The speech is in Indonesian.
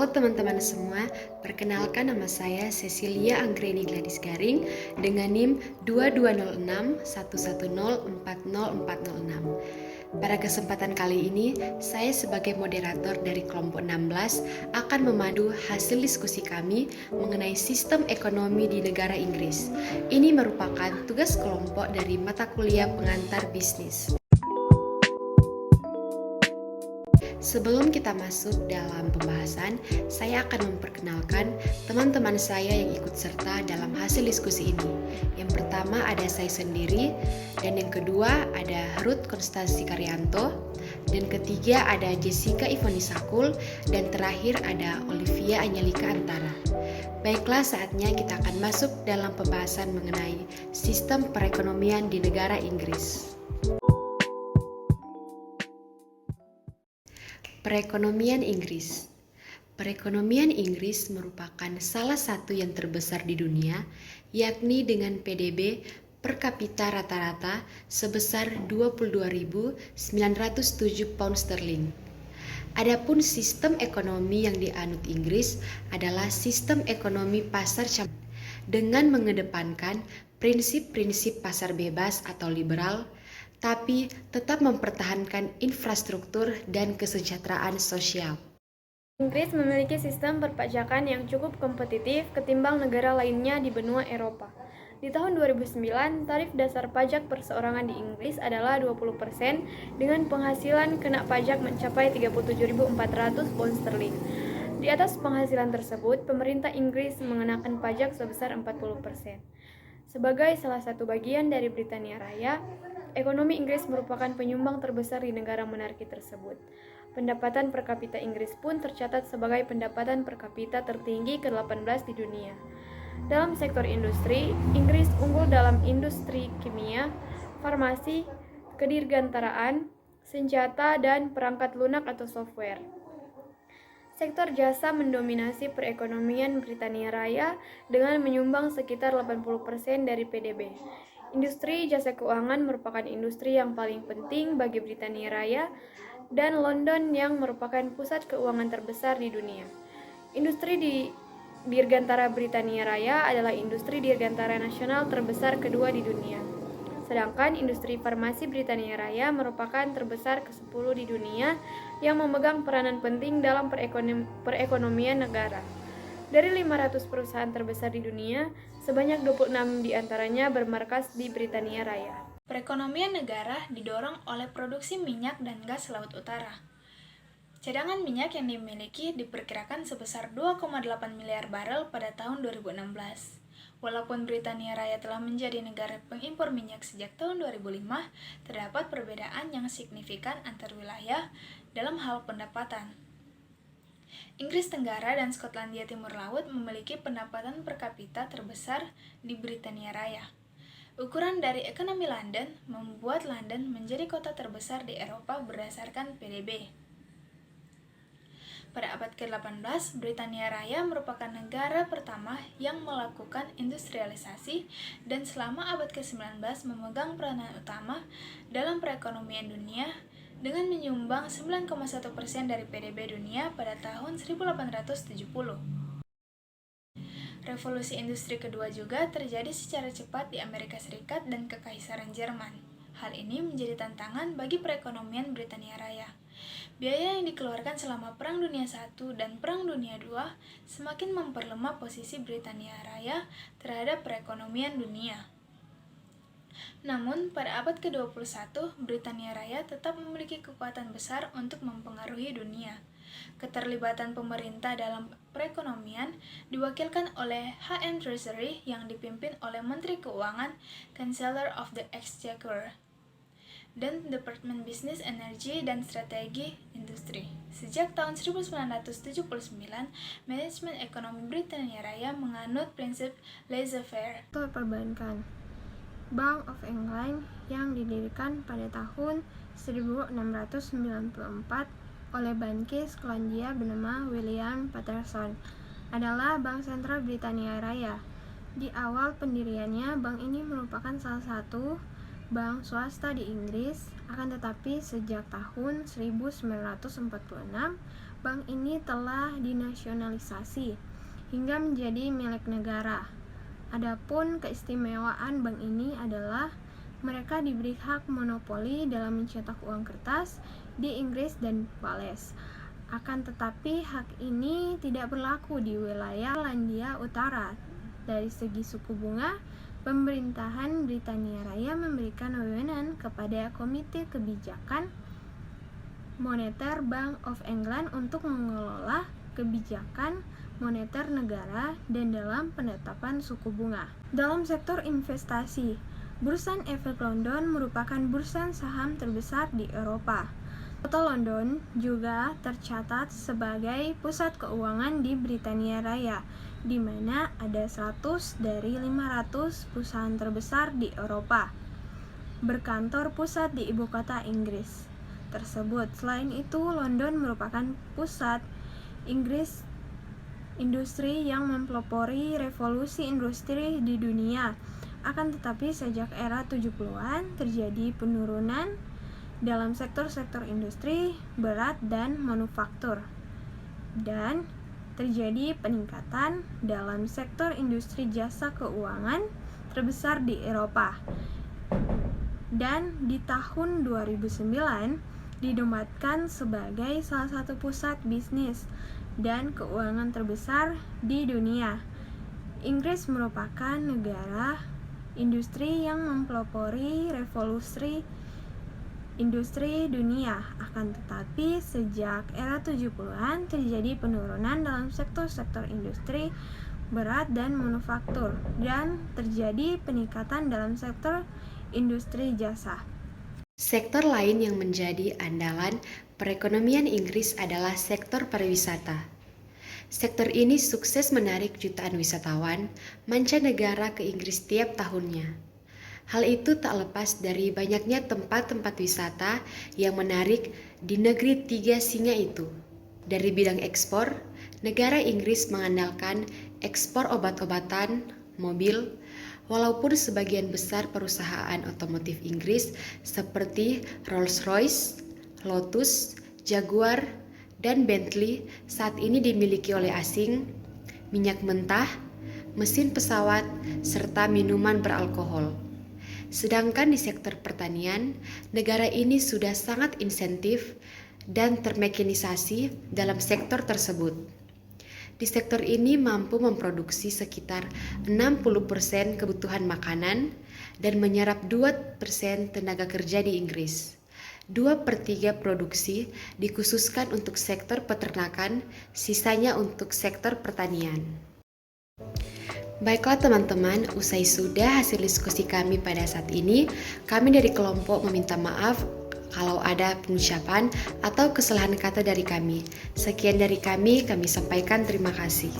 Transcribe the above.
Halo teman-teman semua, perkenalkan nama saya Cecilia Anggreni Gladys Garing dengan NIM 220611040406. Pada kesempatan kali ini, saya sebagai moderator dari kelompok 16 akan memandu hasil diskusi kami mengenai sistem ekonomi di negara Inggris. Ini merupakan tugas kelompok dari mata kuliah pengantar bisnis. Sebelum kita masuk dalam pembahasan, saya akan memperkenalkan teman-teman saya yang ikut serta dalam hasil diskusi ini. Yang pertama ada saya sendiri, dan yang kedua ada Ruth Konstansi Karyanto, dan ketiga ada Jessica Ivonisakul, dan terakhir ada Olivia Anyalika Antara. Baiklah, saatnya kita akan masuk dalam pembahasan mengenai sistem perekonomian di negara Inggris. Perekonomian Inggris. Perekonomian Inggris merupakan salah satu yang terbesar di dunia, yakni dengan PDB per kapita rata-rata sebesar 22.907 pound sterling. Adapun sistem ekonomi yang dianut Inggris adalah sistem ekonomi pasar dengan mengedepankan prinsip-prinsip pasar bebas atau liberal, tapi tetap mempertahankan infrastruktur dan kesejahteraan sosial. Inggris memiliki sistem perpajakan yang cukup kompetitif ketimbang negara lainnya di benua Eropa. Di tahun 2009, tarif dasar pajak perseorangan di Inggris adalah 20% dengan penghasilan kena pajak mencapai 37.400 pound sterling. Di atas penghasilan tersebut, pemerintah Inggris mengenakan pajak sebesar 40%. Sebagai salah satu bagian dari Britania Raya, ekonomi Inggris merupakan penyumbang terbesar di negara monarki tersebut. Pendapatan per kapita Inggris pun tercatat sebagai pendapatan per kapita tertinggi ke-18 di dunia. Dalam sektor industri, Inggris unggul dalam industri kimia, farmasi, kedirgantaraan, senjata, dan perangkat lunak atau software. Sektor jasa mendominasi perekonomian Britania Raya dengan menyumbang sekitar 80% dari PDB. Industri jasa keuangan merupakan industri yang paling penting bagi Britania Raya dan London yang merupakan pusat keuangan terbesar di dunia. Industri dirgantara Britania Raya adalah industri dirgantara nasional terbesar kedua di dunia. Sedangkan industri farmasi Britania Raya merupakan terbesar ke-10 di dunia yang memegang peranan penting dalam perekonomian negara. Dari 500 perusahaan terbesar di dunia, sebanyak 26 diantaranya bermarkas di Britania Raya. Perekonomian negara didorong oleh produksi minyak dan gas Laut Utara. Cadangan minyak yang dimiliki diperkirakan sebesar 2,8 miliar barel pada tahun 2016. Walaupun Britania Raya telah menjadi negara pengimpor minyak sejak tahun 2005, terdapat perbedaan yang signifikan antar wilayah dalam hal pendapatan. Inggris Tenggara dan Skotlandia Timur Laut memiliki pendapatan per kapita terbesar di Britania Raya. Ukuran dari ekonomi London membuat London menjadi kota terbesar di Eropa berdasarkan PDB. Pada abad ke-18, Britania Raya merupakan negara pertama yang melakukan industrialisasi dan selama abad ke-19 memegang peranan utama dalam perekonomian dunia dengan menyumbang 9,1% dari PDB dunia pada tahun 1870. Revolusi industri kedua juga terjadi secara cepat di Amerika Serikat dan Kekaisaran Jerman. Hal ini menjadi tantangan bagi perekonomian Britania Raya. Biaya yang dikeluarkan selama Perang Dunia I dan Perang Dunia II semakin memperlemah posisi Britania Raya terhadap perekonomian dunia. Namun, pada abad ke-21, Britania Raya tetap memiliki kekuatan besar untuk mempengaruhi dunia. Keterlibatan pemerintah dalam perekonomian diwakilkan oleh HM Treasury yang dipimpin oleh Menteri Keuangan, Chancellor of the Exchequer, dan Departemen Bisnis, Energi, dan Strategi Industri. Sejak tahun 1979, manajemen ekonomi Britania Raya menganut prinsip laissez-faire. Perbankan Bank of England yang didirikan pada tahun 1694 oleh bankis Skotlandia bernama William Paterson adalah bank sentral Britania Raya. Di awal pendiriannya, bank ini merupakan salah satu bank swasta di Inggris, akan tetapi sejak tahun 1946, bank ini telah dinasionalisasi hingga menjadi milik negara. Adapun keistimewaan bank ini adalah mereka diberi hak monopoli dalam mencetak uang kertas di Inggris dan Wales. Akan tetapi hak ini tidak berlaku di wilayah Selandia Utara. Dari segi suku bunga, pemerintahan Britania Raya memberikan wewenang kepada Komite Kebijakan Moneter Bank of England untuk mengelola kebijakan moneter negara dan dalam penetapan suku bunga. Dalam sektor investasi, Bursa Efek London merupakan bursa saham terbesar di Eropa. Kota London juga tercatat sebagai pusat keuangan di Britania Raya, di mana ada 100 dari 500 perusahaan terbesar di Eropa berkantor pusat di ibu kota Inggris tersebut. Selain itu, London merupakan pusat Inggris industri yang mempelopori revolusi industri di dunia. Akan tetapi sejak era 70-an terjadi penurunan dalam sektor-sektor industri berat dan manufaktur, dan terjadi peningkatan dalam sektor industri jasa keuangan terbesar di Eropa. Dan di tahun 2009 dinobatkan sebagai salah satu pusat bisnis dan keuangan terbesar di dunia. Inggris merupakan negara industri yang mempelopori revolusi industri dunia. Akan tetapi sejak era 70-an terjadi penurunan dalam sektor-sektor industri berat dan manufaktur, dan terjadi peningkatan dalam sektor industri jasa. Sektor lain yang menjadi andalan perekonomian Inggris adalah sektor pariwisata. Sektor ini sukses menarik jutaan wisatawan mancanegara ke Inggris tiap tahunnya. Hal itu tak lepas dari banyaknya tempat-tempat wisata yang menarik di negeri tiga singa itu. Dari bidang ekspor, negara Inggris mengandalkan ekspor obat-obatan, mobil, walaupun sebagian besar perusahaan otomotif Inggris seperti Rolls-Royce, Lotus, Jaguar, dan Bentley saat ini dimiliki oleh asing, minyak mentah, mesin pesawat, serta minuman beralkohol. Sedangkan di sektor pertanian, negara ini sudah sangat insentif dan termekanisasi dalam sektor tersebut. Di sektor ini mampu memproduksi sekitar 60% kebutuhan makanan dan menyerap 2% tenaga kerja di Inggris. 2/3 produksi dikhususkan untuk sektor peternakan, sisanya untuk sektor pertanian. Baiklah teman-teman, usai sudah hasil diskusi kami pada saat ini, kami dari kelompok meminta maaf kalau ada pengucapan atau kesalahan kata dari kami. Sekian dari kami sampaikan terima kasih.